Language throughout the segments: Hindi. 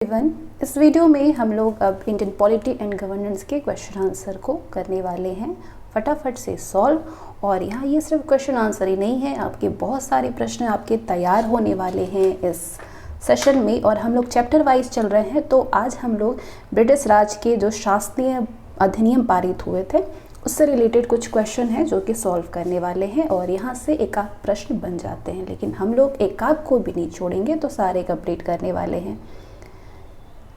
इस वीडियो में हम लोग अब इंडियन पॉलिटी एंड गवर्नेंस के क्वेश्चन आंसर को करने वाले हैं फटाफट से सॉल्व। और यहाँ ये सिर्फ क्वेश्चन आंसर ही नहीं है, आपके बहुत सारे प्रश्न आपके तैयार होने वाले हैं इस सेशन में। और हम लोग चैप्टर वाइज चल रहे हैं, तो आज हम लोग ब्रिटिश राज के जो शासकीय अधिनियम पारित हुए थे उससे रिलेटेड कुछ क्वेश्चन हैं जो कि सॉल्व करने वाले हैं। और यहाँ से एक आध प्रश्न बन जाते हैं, लेकिन हम लोग एक आध को भी नहीं छोड़ेंगे, तो सारे कंप्लीट करने वाले हैं।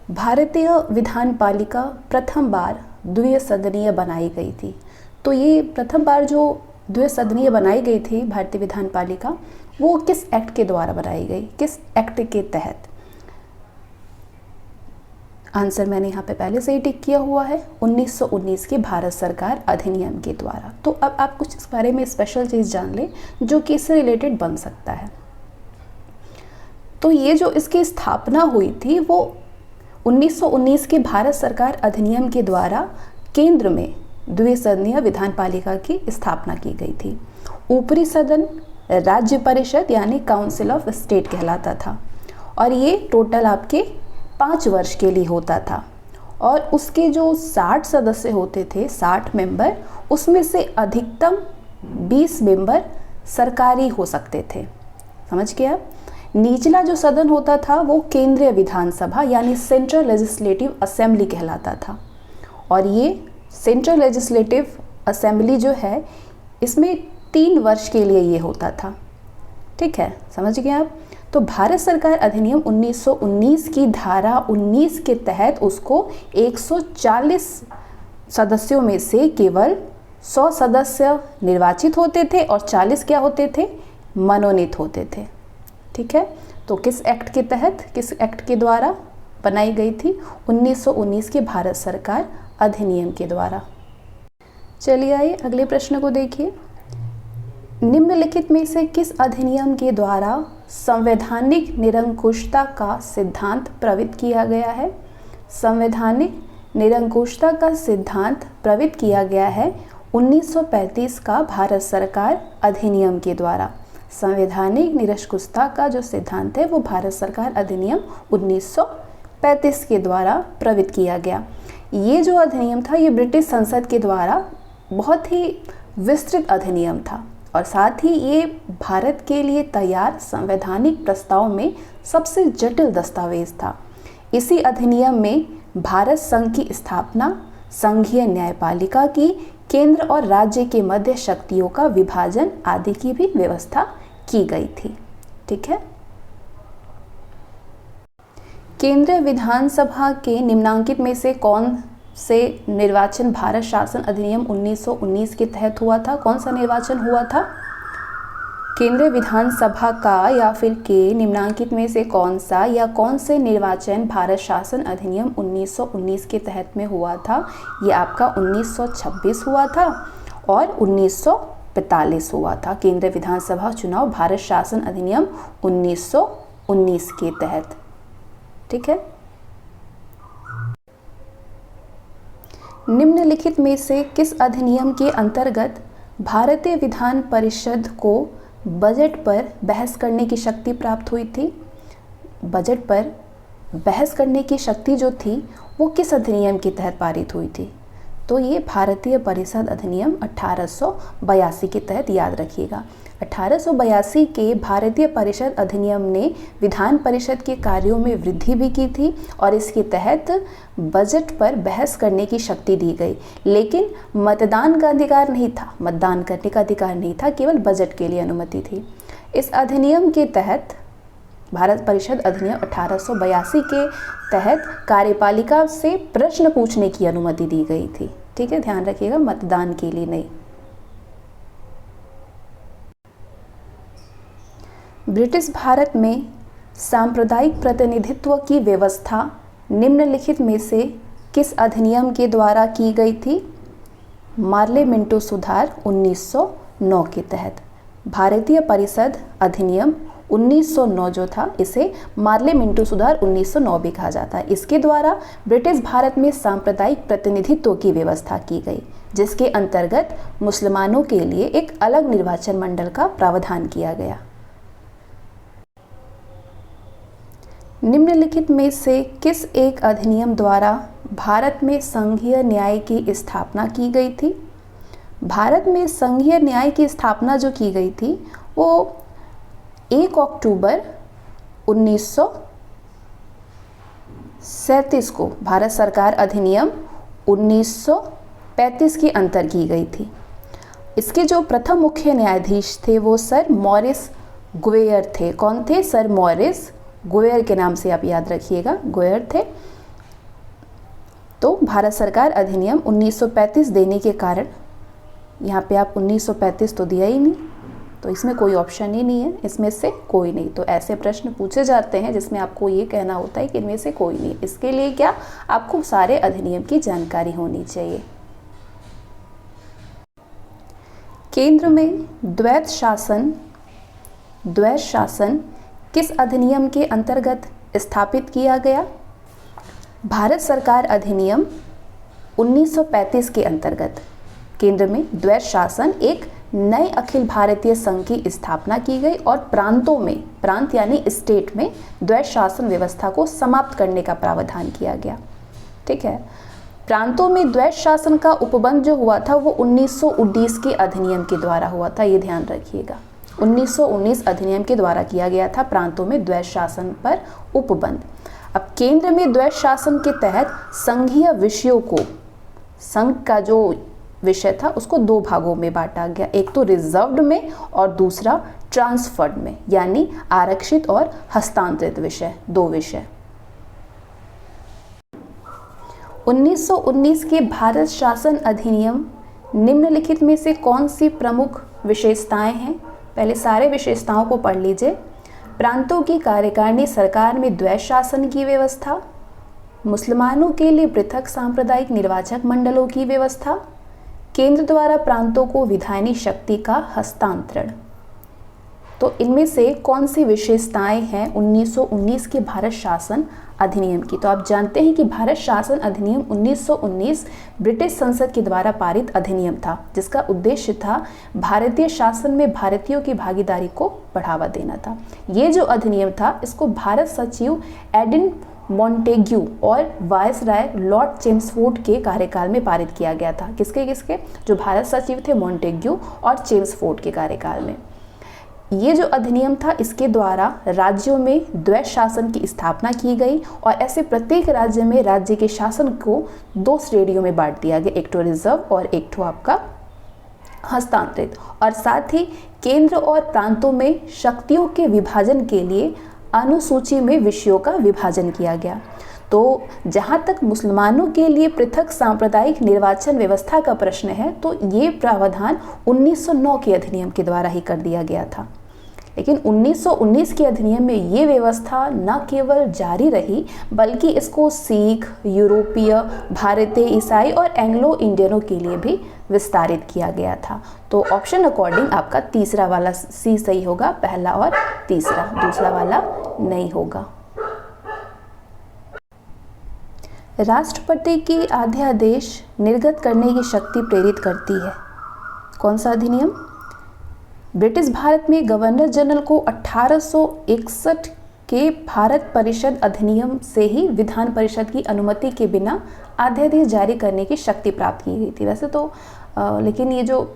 भारतीय विधान पालिका प्रथम बार द्विसदनीय बनाई गई थी। तो ये प्रथम बार जो द्विसदनीय बनाई गई थी भारतीय विधान पालिका, वो किस एक्ट के द्वारा बनाई गई, किस एक्ट के तहत? आंसर मैंने यहाँ पे पहले से ही टिक किया हुआ है, 1919 के भारत सरकार अधिनियम के द्वारा। तो अब आप कुछ इस बारे में स्पेशल चीज़ जान लें जो कि इससे रिलेटेड बन सकता है। तो ये जो इसकी स्थापना हुई थी वो 1919 के भारत सरकार अधिनियम के द्वारा केंद्र में द्विसदनीय विधान पालिका की स्थापना की गई थी। ऊपरी सदन राज्य परिषद यानी काउंसिल ऑफ स्टेट कहलाता था, और ये टोटल आपके 5 वर्ष के लिए होता था। और उसके जो 60 सदस्य होते थे, 60 मेंबर, उसमें से अधिकतम 20 मेंबर सरकारी हो सकते थे। समझ गए आप? निचला जो सदन होता था वो केंद्रीय विधानसभा यानी सेंट्रल लेजिस्लेटिव असेंबली कहलाता था। और ये सेंट्रल लेजिस्लेटिव असेंबली जो है, इसमें 3 वर्ष के लिए ये होता था। ठीक है, समझ गए आप? तो भारत सरकार अधिनियम 1919 की धारा 19 के तहत उसको 140 सदस्यों में से केवल 100 सदस्य निर्वाचित होते थे और 40 क्या होते थे? मनोनीत होते थे। ठीक है, तो किस एक्ट के तहत, किस एक्ट के द्वारा बनाई गई थी? 1919 के भारत सरकार अधिनियम के द्वारा। चलिए आइए अगले प्रश्न को देखिए। निम्नलिखित में से किस अधिनियम के द्वारा संवैधानिक निरंकुशता का सिद्धांत प्रवृत्त किया गया है? संवैधानिक निरंकुशता का सिद्धांत प्रवृत्त किया गया है 1935 का भारत सरकार अधिनियम के द्वारा। संवैधानिक निरंकुशता का जो सिद्धांत है वो भारत सरकार अधिनियम 1935 के द्वारा प्रवृत्त किया गया। ये जो अधिनियम था ये ब्रिटिश संसद के द्वारा बहुत ही विस्तृत अधिनियम था, और साथ ही ये भारत के लिए तैयार संवैधानिक प्रस्ताव में सबसे जटिल दस्तावेज था। इसी अधिनियम में भारत संघ की स्थापना, संघीय न्यायपालिका की, केंद्र और राज्य के मध्य शक्तियों का विभाजन आदि की भी व्यवस्था की गई थी। ठीक है, केंद्रीय विधानसभा के निम्नांकित में से कौन से निर्वाचन भारत शासन अधिनियम 1919 के तहत हुआ था? कौन सा निर्वाचन हुआ था? केंद्रीय विधानसभा का या फिर के निम्नांकित में से कौन सा या कौन से निर्वाचन भारत शासन अधिनियम 1919 के तहत में हुआ था? ये आपका 1926 हुआ था और 1945 हुआ था। केंद्रीय विधानसभा चुनाव भारत शासन अधिनियम 1919 के तहत। ठीक है, निम्नलिखित में से किस अधिनियम के अंतर्गत भारतीय विधान परिषद को बजट पर बहस करने की शक्ति प्राप्त हुई थी? बजट पर बहस करने की शक्ति जो थी वो किस अधिनियम के तहत पारित हुई थी? तो ये भारतीय परिषद अधिनियम 1882 के तहत, याद रखिएगा। 1882 के भारतीय परिषद अधिनियम ने विधान परिषद के कार्यों में वृद्धि भी की थी, और इसके तहत बजट पर बहस करने की शक्ति दी गई, लेकिन मतदान का अधिकार नहीं था, मतदान करने का अधिकार नहीं था, केवल बजट के लिए अनुमति थी। इस अधिनियम के तहत, भारत परिषद अधिनियम 1882 के तहत कार्यपालिका से प्रश्न पूछने की अनुमति दी गई थी। ठीक है, ध्यान रखिएगा, मतदान के लिए नहीं। ब्रिटिश भारत में सांप्रदायिक प्रतिनिधित्व की व्यवस्था निम्नलिखित में से किस अधिनियम के द्वारा की गई थी? मार्ले मिंटो सुधार 1909 के तहत। भारतीय परिषद अधिनियम 1909 जो था, इसे मार्ले मिंटो सुधार 1909 भी कहा जाता है। इसके द्वारा ब्रिटिश भारत में सांप्रदायिक प्रतिनिधित्व की व्यवस्था की गई, जिसके अंतर्गत मुसलमानों के लिए एक अलग निर्वाचन मंडल का प्रावधान किया गया। निम्नलिखित में से किस एक अधिनियम द्वारा भारत में संघीय न्याय की स्थापना की गई थी? भारत में संघीय न्याय की स्थापना जो की गई थी वो 1 अक्टूबर 1937 को भारत सरकार अधिनियम 1935 के अंतर की गई थी। इसके जो प्रथम मुख्य न्यायाधीश थे वो सर मॉरिस गुवेयर थे। कौन थे? सर मॉरिस गुवेयर के नाम से आप याद रखिएगा, गुवेयर थे। तो भारत सरकार अधिनियम 1935 देने के कारण यहाँ पे आप 1935 तो दिया ही नहीं, तो इसमें कोई ऑप्शन ही नहीं है, इसमें से कोई नहीं। तो ऐसे प्रश्न पूछे जाते हैं जिसमें आपको ये कहना होता है कि इनमें से कोई नहीं। इसके लिए क्या, आपको सारे अधिनियम की जानकारी होनी चाहिए। केंद्र में द्वैत शासन किस अधिनियम के अंतर्गत स्थापित किया गया? भारत सरकार अधिनियम 1935 के अंतर्गत केंद्र में द्वैत शासन एक नए अखिल भारतीय संघ की स्थापना की गई और प्रांतों में, प्रांत यानी स्टेट में द्वैत शासन व्यवस्था को समाप्त करने का प्रावधान किया गया। ठीक है, प्रांतों में द्वैत शासन का उपबंध जो हुआ था वो 1919 के अधिनियम के द्वारा हुआ था, ये ध्यान रखिएगा। 1919 अधिनियम के द्वारा किया गया था प्रांतों में द्वैत शासन पर उपबंध। अब केंद्र में द्वैत शासन के तहत संघीय विषयों को, संघ का जो विषय था उसको दो भागों में बांटा गया, एक तो रिजर्व्ड में और दूसरा ट्रांसफर्ड में, यानी आरक्षित और हस्तांतरित विषय, दो विषय। 1919 के भारत शासन अधिनियम निम्नलिखित में से कौन सी प्रमुख विशेषताएं हैं? पहले सारे विशेषताओं को पढ़ लीजिए। प्रांतों की कार्यकारिणी सरकार में द्वैत शासन की व्यवस्था, मुसलमानों के लिए पृथक सांप्रदायिक निर्वाचक मंडलों की व्यवस्था, केंद्र द्वारा प्रांतों को विधायनी शक्ति का हस्तांतरण। तो इनमें से कौन सी विशेषताएं हैं 1919 के भारत शासन अधिनियम की? तो आप जानते हैं कि भारत शासन अधिनियम 1919 ब्रिटिश संसद के द्वारा पारित अधिनियम था, जिसका उद्देश्य था भारतीय शासन में भारतीयों की भागीदारी को बढ़ावा देना था। ये जो अधिनियम था इसको भारत सचिव एडिन मॉन्टेग्यू और वायसराय लॉर्ड चेम्सफोर्ड के कार्यकाल में पारित किया गया था। किसके? जो भारत सचिव थे मॉन्टेग्यू और चेम्सफोर्ड के कार्यकाल में। ये जो अधिनियम था इसके द्वारा राज्यों में द्वैत शासन की स्थापना की गई और ऐसे प्रत्येक राज्य में राज्य के शासन को दो श्रेणियों में बांट दिया गया, एक तो रिजर्व और एक तो आपका हस्तांतरित। और साथ ही केंद्र और प्रांतों में शक्तियों के विभाजन के लिए अनुसूची में विषयों का विभाजन किया गया। तो जहाँ तक मुसलमानों के लिए पृथक सांप्रदायिक निर्वाचन व्यवस्था का प्रश्न है तो ये प्रावधान 1909 के अधिनियम के द्वारा ही कर दिया गया था। लेकिन 1919 के अधिनियम में ये व्यवस्था न केवल जारी रही बल्कि इसको सिख, यूरोपीय, भारतीय, ईसाई और एंग्लो इंडियनों के लिए भी विस्तारित किया गया था। तो ऑप्शन अकॉर्डिंग आपका तीसरा वाला सी सही होगा, पहला और तीसरा, दूसरा वाला नहीं होगा। राष्ट्रपति की अध्यादेश निर्गत करने की शक्ति प्रेरित करती है। कौन सा अधिनियम? ब्रिटिश भारत में गवर्नर जनरल को 1861 के भारत परिषद अधिनियम से ही विधान परिषद की अनुमति के बिना अध्यादेश जारी करने की शक्ति प्राप्त की गई थी।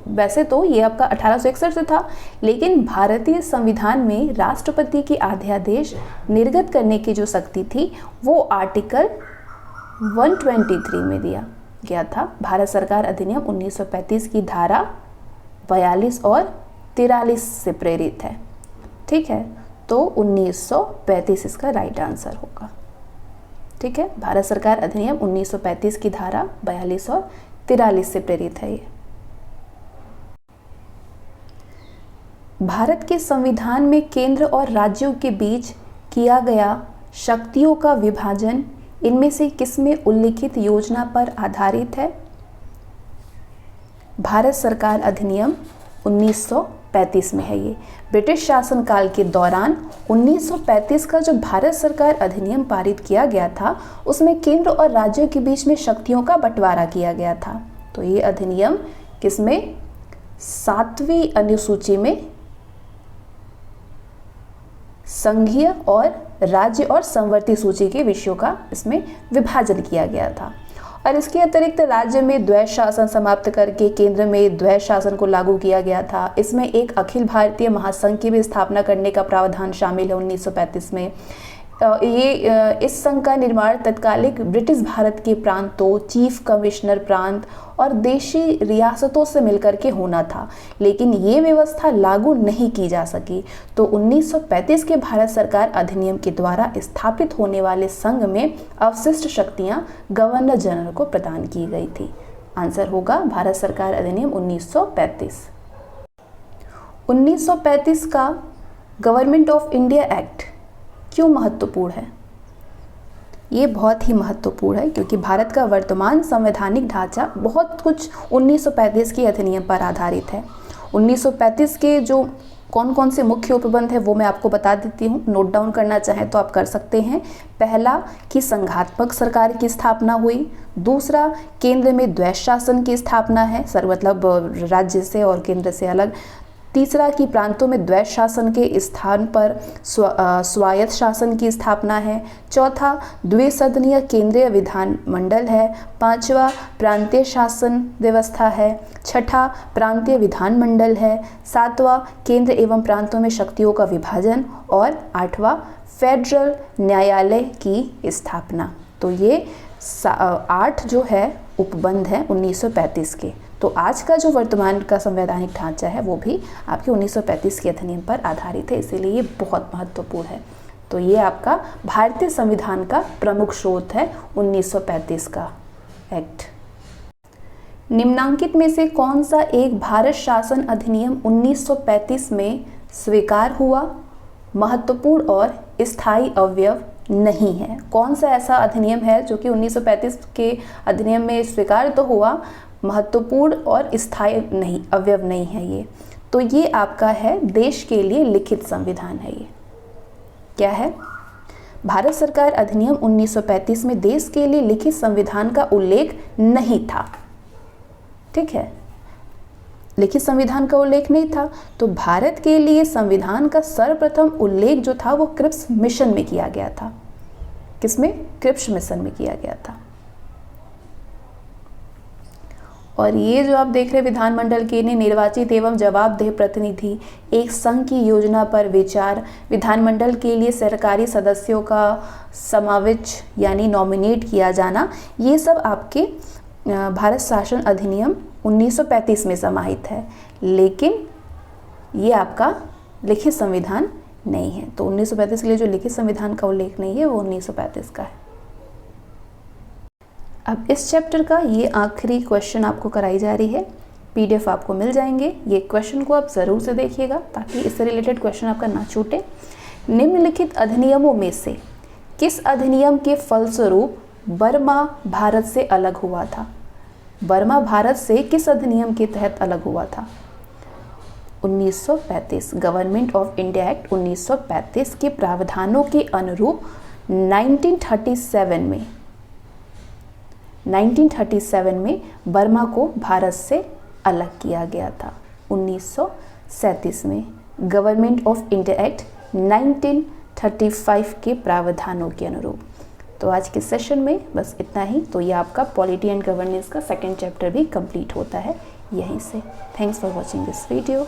वैसे तो ये आपका 1861 से था, लेकिन भारतीय संविधान में राष्ट्रपति की अध्यादेश निर्गत करने की जो शक्ति थी वो आर्टिकल 123 में दिया गया था। भारत सरकार अधिनियम 1935 की धारा 42 और 43 से प्रेरित है। ठीक है, तो 1935 इसका राइट आंसर होगा। ठीक है, भारत सरकार अधिनियम 1935 की धारा 42 और 43 से प्रेरित है ये। भारत के संविधान में केंद्र और राज्यों के बीच किया गया शक्तियों का विभाजन इनमें से किसमें उल्लिखित योजना पर आधारित है? भारत सरकार अधिनियम 1935 में है ये। ब्रिटिश शासनकाल के दौरान 1935 का जो भारत सरकार अधिनियम पारित किया गया था उसमें केंद्र और राज्यों के बीच में शक्तियों का बंटवारा किया गया था। तो ये अधिनियम किसमें? 7वीं अनुसूची में संघीय और राज्य और संवर्ती सूची के विषयों का इसमें विभाजन किया गया था। और इसके अतिरिक्त राज्य में द्वैध शासन समाप्त करके केंद्र में द्वैध शासन को लागू किया गया था। इसमें एक अखिल भारतीय महासंघ की भी स्थापना करने का प्रावधान शामिल है 1935 में। इस संघ का निर्माण तत्कालिक ब्रिटिश भारत के प्रांतों, चीफ कमिश्नर प्रांत और देशी रियासतों से मिलकर के होना था, लेकिन ये व्यवस्था लागू नहीं की जा सकी। तो 1935 के भारत सरकार अधिनियम के द्वारा स्थापित होने वाले संघ में अवशिष्ट शक्तियां गवर्नर जनरल को प्रदान की गई थी। आंसर होगा भारत सरकार अधिनियम 1935। 1935 का गवर्नमेंट ऑफ इंडिया एक्ट क्यों महत्वपूर्ण है? ये बहुत ही महत्वपूर्ण है क्योंकि भारत का वर्तमान संवैधानिक ढांचा बहुत कुछ 1935 के अधिनियम पर आधारित है। 1935 के जो कौन कौन से मुख्य उपबंध है वो मैं आपको बता देती हूँ, नोट डाउन करना चाहें तो आप कर सकते हैं। पहला कि संघात्मक सरकार की स्थापना हुई। दूसरा, केंद्र में द्वैध शासन की स्थापना है, मतलब राज्य से और केंद्र से अलग। तीसरा कि प्रांतों में द्वैध शासन के स्थान पर स्वायत्त शासन की स्थापना है। चौथा, द्विसदनीय केंद्रीय विधानमंडल है। पांचवा, प्रांतीय शासन व्यवस्था है। छठा, प्रांतीय विधानमंडल है। सातवां, केंद्र एवं प्रांतों में शक्तियों का विभाजन। और आठवां, फेडरल न्यायालय की स्थापना। तो ये 8 जो है उपबंध हैं 1935 के। तो आज का जो वर्तमान का संवैधानिक ढांचा है वो भी आपके 1935 के अधिनियम पर आधारित है, इसीलिए ये बहुत महत्वपूर्ण है। तो ये आपका भारतीय संविधान का प्रमुख स्रोत है 1935 का एक्ट। निम्नांकित में से कौन सा एक भारत शासन अधिनियम 1935 में स्वीकार हुआ, महत्वपूर्ण और स्थायी अवयव नहीं है? कौन सा ऐसा अधिनियम है जो कि 1935 के अधिनियम में स्वीकार तो हुआ, महत्वपूर्ण और स्थायी नहीं, अवयव नहीं है ये? तो ये आपका है देश के लिए लिखित संविधान है। ये क्या है? भारत सरकार अधिनियम 1935 में देश के लिए लिखित संविधान का उल्लेख नहीं था। ठीक है, लिखित संविधान का उल्लेख नहीं था। तो भारत के लिए संविधान का सर्वप्रथम उल्लेख जो था वो क्रिप्स मिशन में किया गया था। किसमें? क्रिप्स मिशन में किया गया था। और ये जो आप देख रहे विधानमंडल के ने निर्वाचित एवं जवाबदेह प्रतिनिधि एक संघ की योजना पर विचार, विधानमंडल के लिए सरकारी सदस्यों का समावेश यानी नॉमिनेट किया जाना, ये सब आपके भारत शासन अधिनियम 1935 में समाहित है। लेकिन ये आपका लिखित संविधान नहीं है। तो 1935 के लिए जो लिखित संविधान का उल्लेख नहीं है वो 1935 का है। अब इस चैप्टर का ये आखिरी क्वेश्चन आपको कराई जा रही है, पीडीएफ आपको मिल जाएंगे। ये क्वेश्चन को आप ज़रूर से देखिएगा ताकि इससे रिलेटेड क्वेश्चन आपका ना छूटे। निम्नलिखित अधिनियमों में से किस अधिनियम के फलस्वरूप बर्मा भारत से अलग हुआ था? बर्मा भारत से किस अधिनियम के तहत अलग हुआ था? 1935 गवर्नमेंट ऑफ इंडिया एक्ट 1935 के प्रावधानों के अनुरूप 1937 में बर्मा को भारत से अलग किया गया था। 1937 में गवर्नमेंट ऑफ इंडिया एक्ट 1935 के प्रावधानों के अनुरूप। तो आज के सेशन में बस इतना ही। तो ये आपका पॉलिटी एंड गवर्नेंस का सेकंड चैप्टर भी कंप्लीट होता है यहीं से। Thanks for watching this video.